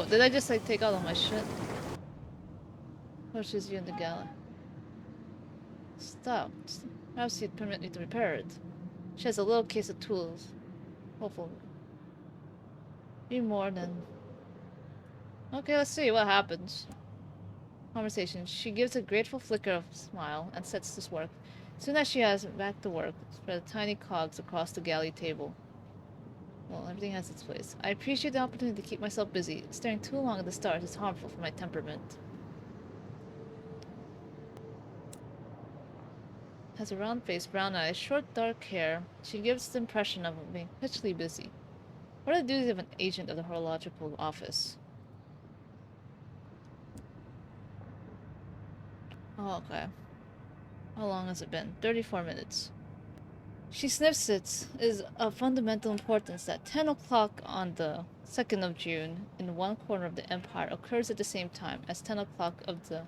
did I just like take all of my shit? Or she's you in the galley? Stop. Perhaps you'd permit me to repair it. She has a little case of tools. Hopefully. Be more than... Okay, let's see what happens. Conversation. She gives a grateful flicker of a smile and sets to work. As soon as she has back to work, spread tiny cogs across the galley table. Well, everything has its place. I appreciate the opportunity to keep myself busy. Staring too long at the stars is harmful for my temperament. Has a round face, brown eyes, short dark hair. She gives the impression of being pitchily busy. What are the duties of an agent of the horological office? Oh, okay. How long has it been? 34 minutes. She sniffs it. It is of fundamental importance that 10 o'clock on the 2nd of June in one corner of the Empire occurs at the same time as 10 o'clock of the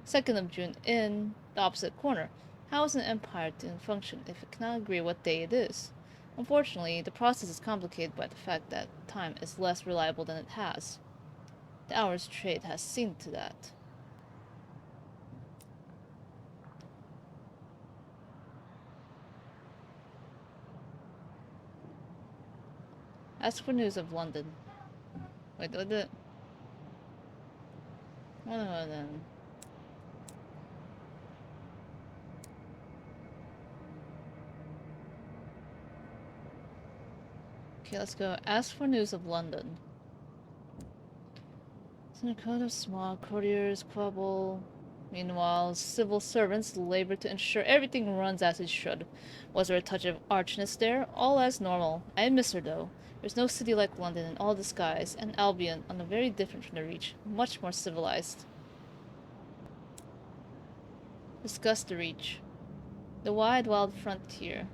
2nd of June in the opposite corner. How is an empire to function if it cannot agree what day it is? Unfortunately, the process is complicated by the fact that time is less reliable than it has. The hours trade has seen to that. Ask for news of London. Wait, what the... Oh, no, then. Okay, let's go. Ask for news of London. In a code of small courtiers quibble. Meanwhile, civil servants labor to ensure everything runs as it should. Was there a touch of archness there? All as normal. I miss her though. There's no city like London in all the skies, and Albion, on a very different from the Reach, much more civilized. Discuss the Reach. The wide, wild frontier.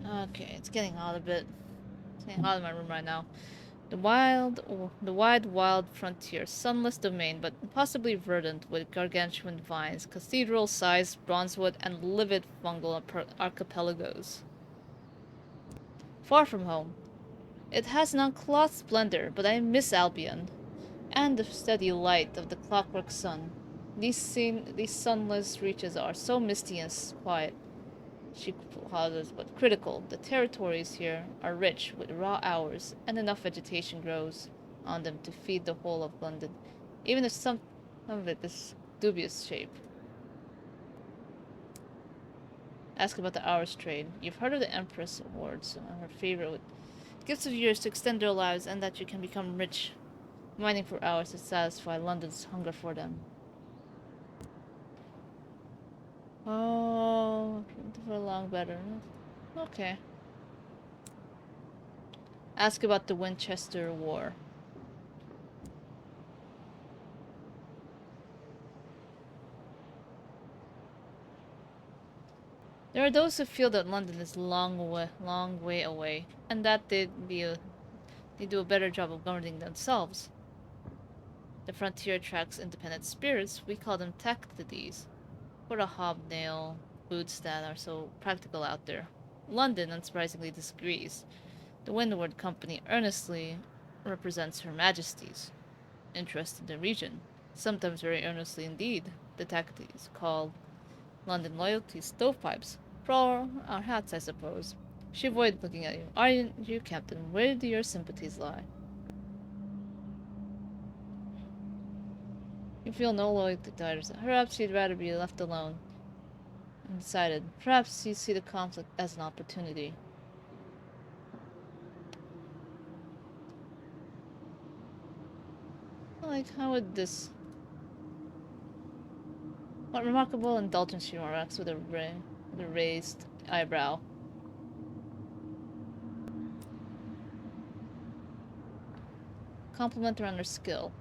Okay, it's getting hot a bit. It's getting hot in my room right now. The wide, wild frontier, sunless domain, but possibly verdant with gargantuan vines, cathedral-sized bronzewood, and livid fungal archipelagos. Far from home. It has an unclothed splendor, but I miss Albion, and the steady light of the clockwork sun. These sunless reaches are so misty and quiet. She pauses, but critical. The territories here are rich with raw hours, and enough vegetation grows on them to feed the whole of London, even if some of it is dubious shape. Ask about the hours trade. You've heard of the Empress Awards, her favorite with gifts of years to extend their lives, and that you can become rich, mining for hours to satisfy London's hunger for them. Oh, for long better. Okay. Ask about the Winchester War. There are those who feel that London is long way away, and that they do a better job of governing themselves. The frontier attracts independent spirits. We call them tactides. For the hobnail boots that are so practical out there. London, unsurprisingly, disagrees. The Windward Company earnestly represents Her Majesty's interest in the region, sometimes very earnestly indeed. The tactics called London loyalty stovepipes. For our hats, I suppose. She avoided looking at you. Aren't you, Captain? Where do your sympathies lie? You feel no loyalty to either side. Perhaps you'd rather be left alone. And decided. Perhaps you see the conflict as an opportunity. Like, how would this... What remarkable indulgence, she remarks with a raised eyebrow. Compliment her on her skill.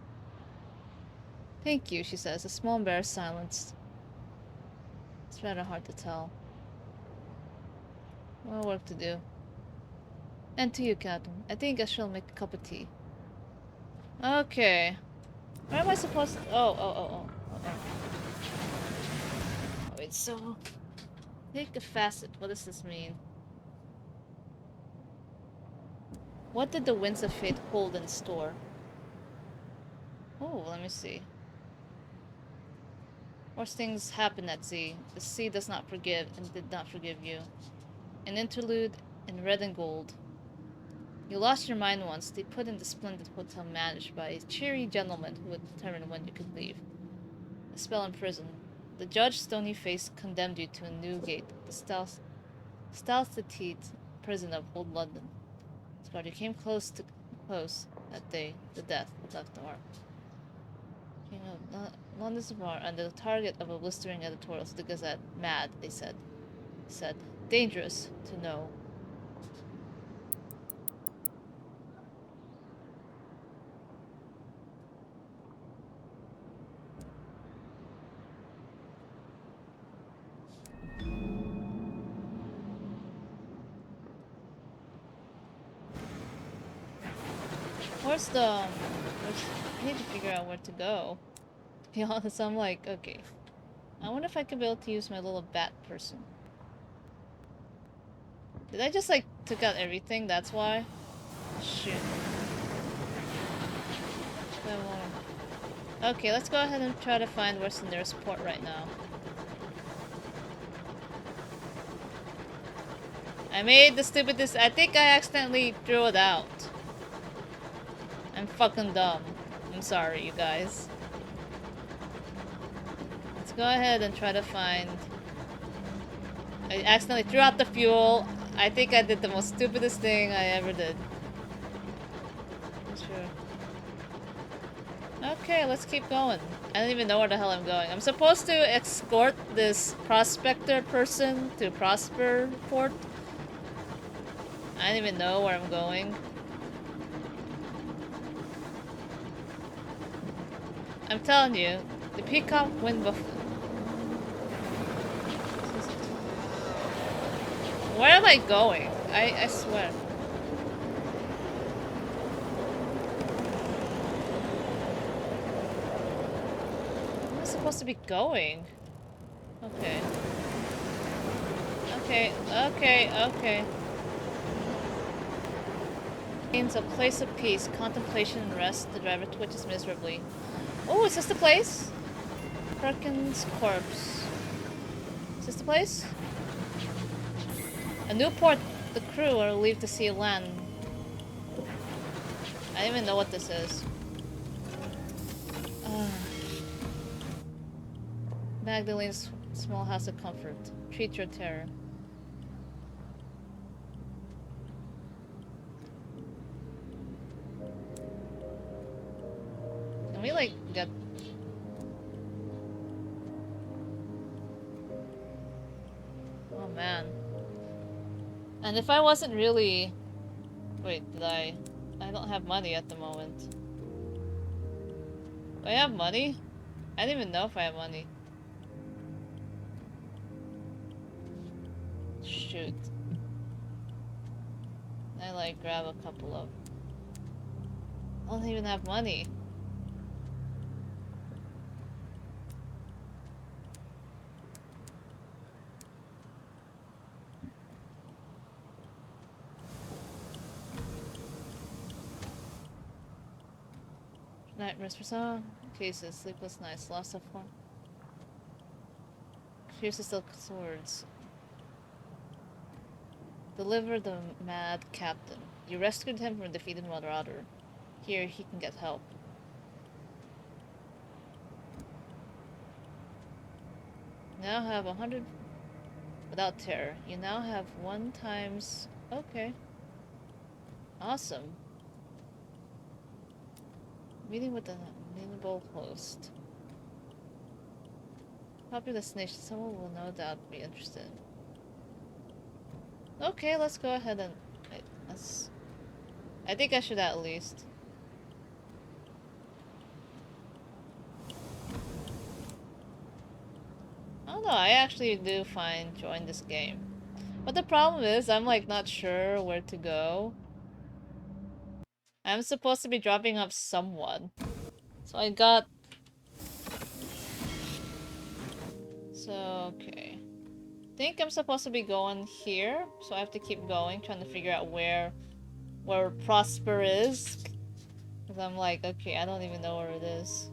Thank you, she says, a small embarrassed silence. It's rather hard to tell. More work to do. And to you, Captain. I think I shall make a cup of tea. Okay. Where am I supposed to... Oh. Wait, so... Take a facet. What does this mean? What did the winds of fate hold in store? Oh, let me see. Worse things happen at Z. The sea does not forgive and did not forgive you. An interlude in red and gold. You lost your mind once. They put in the splendid hotel managed by a cheery gentleman who would determine when you could leave. A spell in prison. The judge, stony faced, condemned you to a new gate, the Stupidity prison of old London. But you came close that day. The death left the mark. King of London's bar and the target of a blistering editorial of the Gazette. Mad, they said. Dangerous to know. Where's the... I need to figure out where to go. To be honest, I'm like, okay. I wonder if I could be able to use my little bat person. Did I just like took out everything? That's why? Shoot. Okay, let's go ahead and try to find where's the nearest port right now. I made the stupidest. I think I accidentally threw it out. I'm fucking dumb. I'm sorry, you guys. Let's go ahead and try to find... I accidentally threw out the fuel. I think I did the most stupidest thing I ever did. Sure. Okay, let's keep going. I don't even know where the hell I'm going. I'm supposed to escort this prospector person to Prosper Port. I don't even know where I'm going. I'm telling you, the peacock wind buffalo. Where am I going? I swear. Where am I supposed to be going? Okay. Okay. Means a place of peace, contemplation and rest. The driver twitches miserably. Oh, is this the place? Perkins corpse. Is this the place? A new port. The crew are relieved to see land. I don't even know what this is. Magdalene's small house of comfort. Treat your terror. Can we like get... Oh man. And if I wasn't really... Wait, did I... I don't have money at the moment. Do I have money? I don't even know if I have money. Shoot. I like grab a couple of... I don't even have money. Nightmares for some cases, sleepless nights, loss of fun. Here's the silk swords. Deliver the mad captain. You rescued him from a defeated marauder. Here, he can get help. Now have 100 without terror. You now have 1 times... Okay. Awesome. Meeting with an amenable host. Popular destination. Someone will no doubt be interested. Okay, let's go ahead and... I think I should at least. I don't know, I actually do find join this game. But the problem is, I'm like not sure where to go. I'm supposed to be dropping off someone. So I got... So, okay. I think I'm supposed to be going here. So I have to keep going, trying to figure out where where Prosper is. Because I'm like, okay, I don't even know where it is.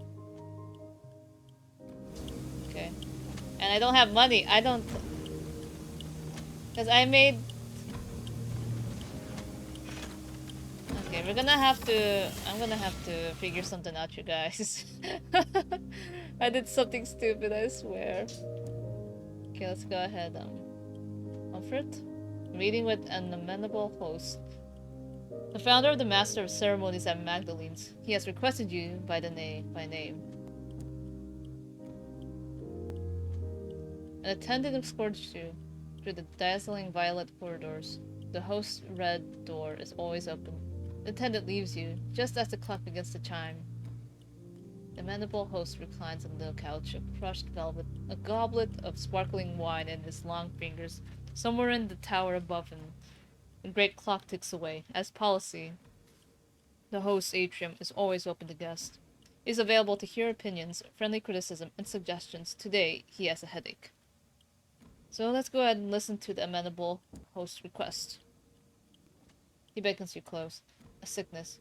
Okay. And I don't have money. I don't... Because I made... Okay, we're gonna have to... I'm gonna have to figure something out, you guys. I did something stupid, I swear. Okay, let's go ahead. Comfort? Meeting with an amenable host. The founder of the Master of Ceremonies at Magdalene's. He has requested you by name. An attendant escorts you through the dazzling violet corridors. The host's red door is always open. The attendant leaves you, just as the clock begins to chime. The mandible host reclines on the couch of crushed velvet, a goblet of sparkling wine in his long fingers. Somewhere in the tower above him, the great clock ticks away. As policy, the host's atrium is always open to guests. He is available to hear opinions, friendly criticism, and suggestions. Today, he has a headache. So let's go ahead and listen to the amenable host's request. He beckons you close. A sickness.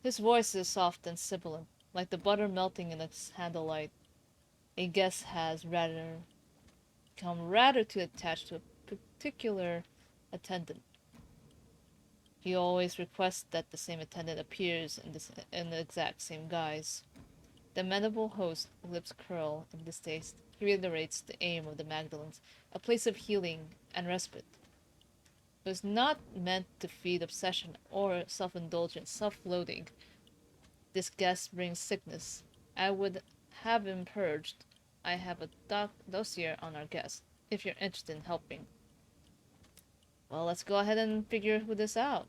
His voice is soft and sibilant, like the butter melting in its candlelight. A guest has become rather too attached to a particular attendant. He always requests that the same attendant appears in the exact same guise. The amenable host's lips curl in distaste. He reiterates the aim of the Magdalens, a place of healing and respite. It was not meant to feed obsession or self-indulgent self-loathing. This guest brings sickness. I would have him purged. I have a dossier on our guest, if you're interested in helping. Well, let's go ahead and figure who this out.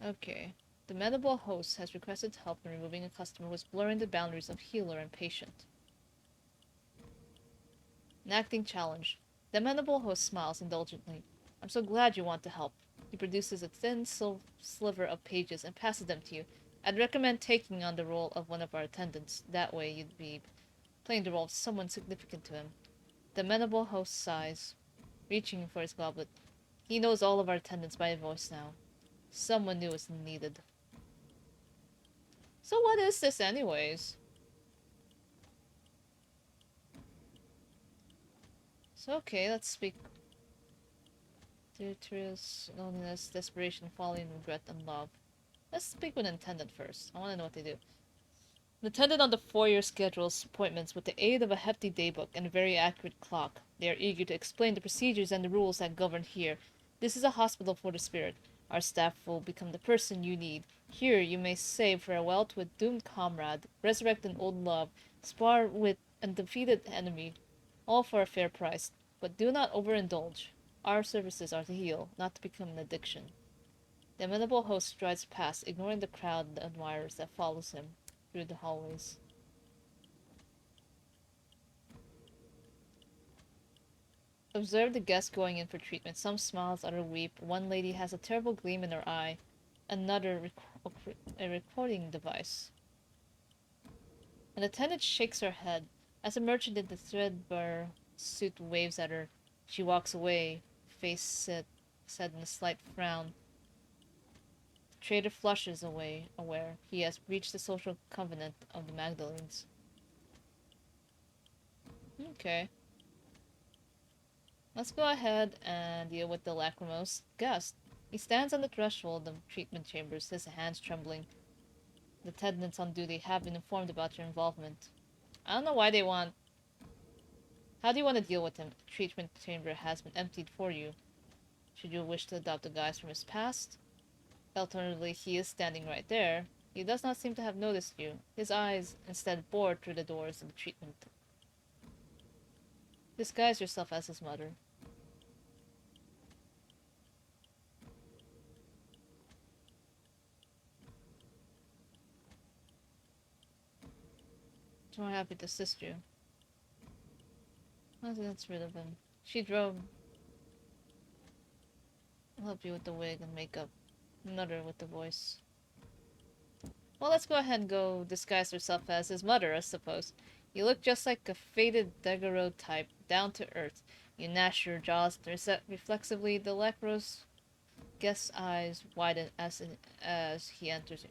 Okay. The medical host has requested help in removing a customer who is blurring the boundaries of healer and patient. An acting challenge. The amenable host smiles indulgently. I'm so glad you want to help. He produces a thin sliver of pages and passes them to you. I'd recommend taking on the role of one of our attendants. That way you'd be playing the role of someone significant to him. The amenable host sighs, reaching for his goblet. He knows all of our attendants by voice now. Someone new is needed. So what is this anyways? So okay, let's speak. Tears, loneliness, desperation, folly, regret, and love. Let's speak with an attendant first. I want to know what they do. The attendant on the foyer schedules appointments with the aid of a hefty daybook and a very accurate clock. They are eager to explain the procedures and the rules that govern here. This is a hospital for the spirit. Our staff will become the person you need. Here you may say farewell to a doomed comrade, resurrect an old love, spar with a defeated enemy, all for a fair price. But do not overindulge. Our services are to heal, not to become an addiction. The amenable host strides past, ignoring the crowd of admirers that follows him through the hallways. Observe the guests going in for treatment. Some smiles, others weep. One lady has a terrible gleam in her eye. Another a recording device. An attendant shakes her head. As a merchant in the threadbare suit waves at her, she walks away, face set in a slight frown. The trader flushes away, aware he has breached the social covenant of the Magdalenes. Okay. Let's go ahead and deal with the lachrymose guest. He stands on the threshold of treatment chambers, his hands trembling. The attendants on duty have been informed about your involvement. I don't know why they want... How do you want to deal with him? The treatment chamber has been emptied for you. Should you wish to adopt a guise from his past? Alternatively, he is standing right there. He does not seem to have noticed you. His eyes instead bore through the doors of the treatment. Disguise yourself as his mother. She's more happy to assist you. That's rid of him. She drove. I'll help you with the wig and makeup. Another with the voice. Well, let's go ahead and go disguise herself as his mother, I suppose. You look just like a faded daguerreau type, down to earth. You gnash your jaws reflexively. The Lacros guest's eyes widen as he enters.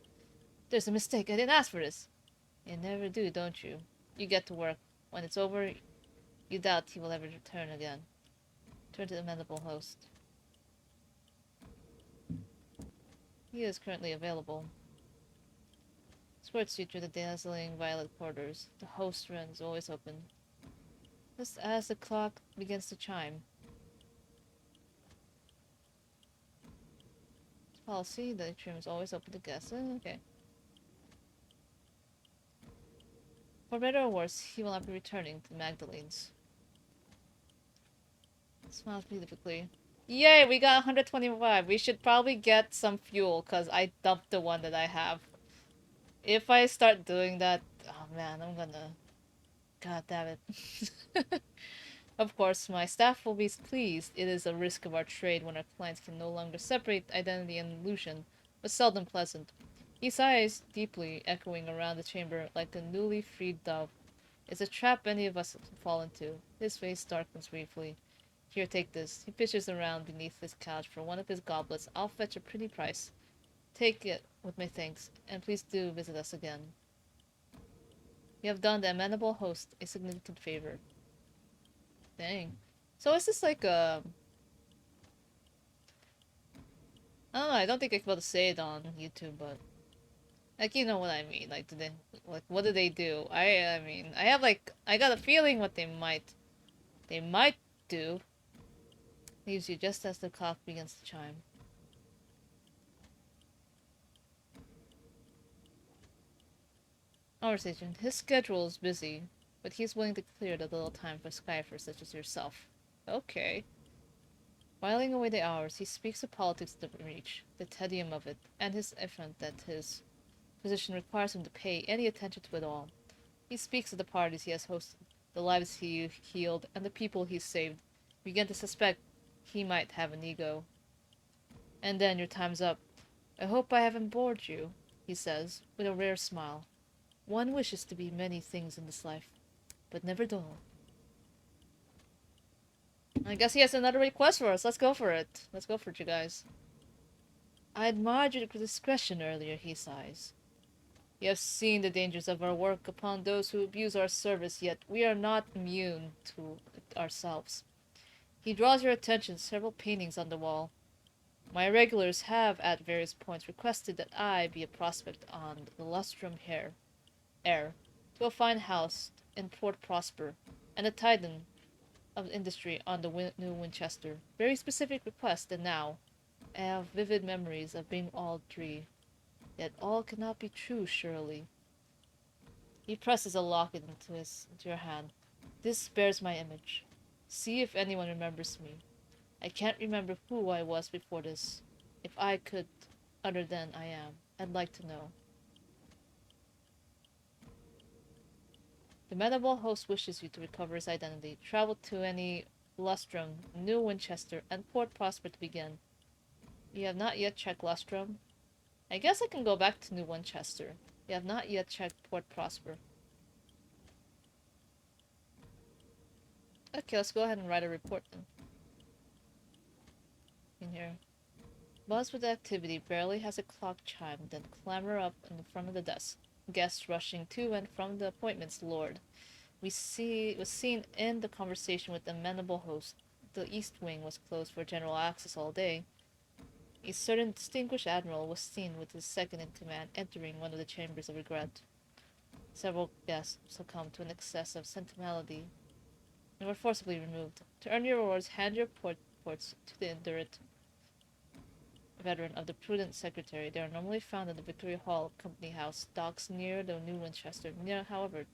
There's a mistake. I didn't ask for this. You never do, don't you? You get to work. When it's over, you doubt he will ever return again. Turn to the mandible host. He is currently available. Squirts you through the dazzling violet corridors. The host runs always open. Just as the clock begins to chime. Policy, the atrium is always open to guests. Okay. For better or worse, he will not be returning to Magdalene's. Smiles beautifully. Yay, we got 125. We should probably get some fuel, because I dumped the one that I have. If I start doing that, oh man, I'm gonna... God damn it. Of course, my staff will be pleased. It is a risk of our trade when our clients can no longer separate identity and illusion, but seldom pleasant. He sighs deeply, echoing around the chamber like a newly freed dove. It's a trap any of us have fallen into. His face darkens briefly. Here, take this. He fishes around beneath his couch for one of his goblets. I'll fetch a pretty price. Take it with my thanks, and please do visit us again. You have done the amenable host a significant favor. Dang. So is this like a... I don't know, I don't think I'm able to say it on YouTube, but... Like, you know what I mean. Like, do they... Like, what do they do? I mean, I have like... I got a feeling what they might... They might do. Leaves you just as the clock begins to chime. Conversation. His schedule is busy, but he's willing to clear the little time for skyfers such as yourself. Okay. Whiling away the hours, he speaks of politics at the reach, the tedium of it, and his affront that his position requires him to pay any attention to it all. He speaks of the parties he has hosted, the lives he healed, and the people he saved. You begin to suspect he might have an ego. And then your time's up. I hope I haven't bored you, he says, with a rare smile. One wishes to be many things in this life, but never dull. I guess he has another request for us. Let's go for it. Let's go for it, you guys. I admired your discretion earlier, he sighs. You have seen the dangers of our work upon those who abuse our service, yet we are not immune to it ourselves. He draws your attention to several paintings on the wall. My regulars have, at various points, requested that I be a prospect on the Lustrum heir to a fine house in Port Prosper, and a titan of industry on the New Winchester. Very specific request, and now I have vivid memories of being all three. Yet all cannot be true, surely. He presses a locket into your hand. This bears my image. See if anyone remembers me. I can't remember who I was before this. If I could, other than I am, I'd like to know. The mandible host wishes you to recover his identity. Travel to any Lustrum, New Winchester, and Port Prosper to begin. You have not yet checked Lustrum? I guess I can go back to New Winchester. You have not yet checked Port Prosper. Okay, let's go ahead and write a report then. In here. Buzz with activity, barely has a clock chime, then clamber up in front of the desk. Guests rushing to and from the appointments lord. Was seen in the conversation with the amenable host. The east wing was closed for general access all day. A certain distinguished admiral was seen with his second-in-command entering one of the chambers of regret. Several guests succumbed to an excess of sentimentality and were forcibly removed. To earn your rewards, hand your ports to the indurate veteran of the prudent secretary. They are normally found in the Victoria Hall Company House, docks near the New Winchester. However,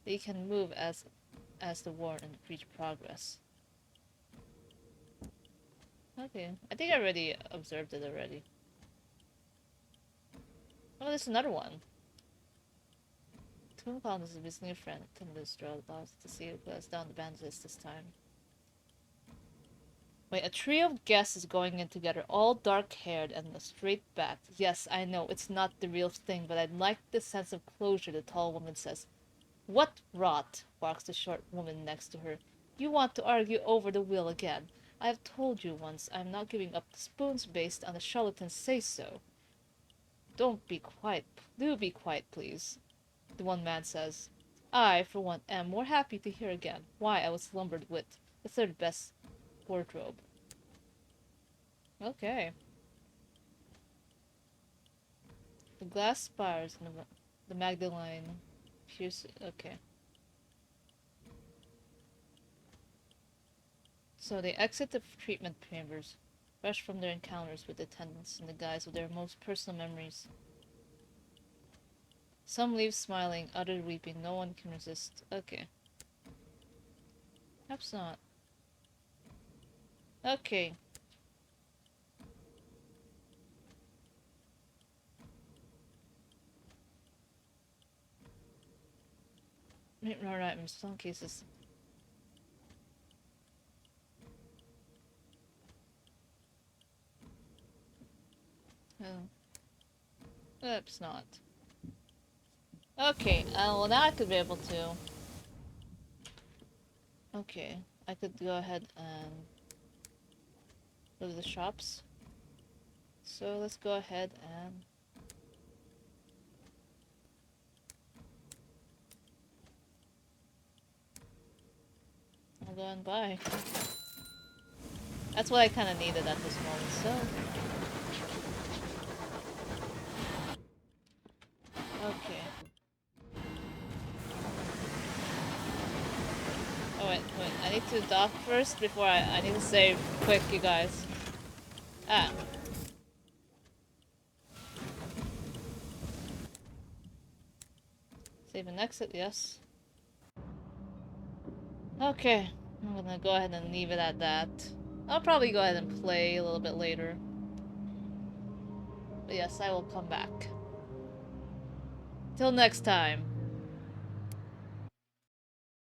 they can move as the war and breach progress. Okay, I think I already observed it already. Oh, there's another one. Two pounds is visiting a friend. Attended this draw allows to see who has down the bandages this time. Wait, a trio of guests is going in together, all dark-haired and straight backed. Yes, I know, it's not the real thing, but I'd like the sense of closure, the tall woman says. What rot, barks the short woman next to her. You want to argue over the will again. I have told you once I'm not giving up the spoons based on the charlatans say so. Don't be quiet. Do be quiet, please, the one man says. I, for one, am more happy to hear again why I was lumbered with the third best wardrobe. Okay. The glass spires and the Magdalene pierce. Okay. So they exit the treatment chambers, fresh from their encounters with the attendants in the guise of their most personal memories. Some leave smiling, others weeping. No one can resist. Okay. Perhaps not. Okay. Alright, in some cases. Oh. Perhaps not. Okay, well now I could be able to. Okay, I could go ahead and go to the shops. So let's go ahead and I'll go and buy. That's what I kind of needed at this moment, so. Okay. Oh wait, I need to dock first before I need to save quick, you guys. Ah. Save and exit, yes. Okay, I'm gonna go ahead and leave it at that. I'll probably go ahead and play a little bit later. But yes, I will come back. Till next time.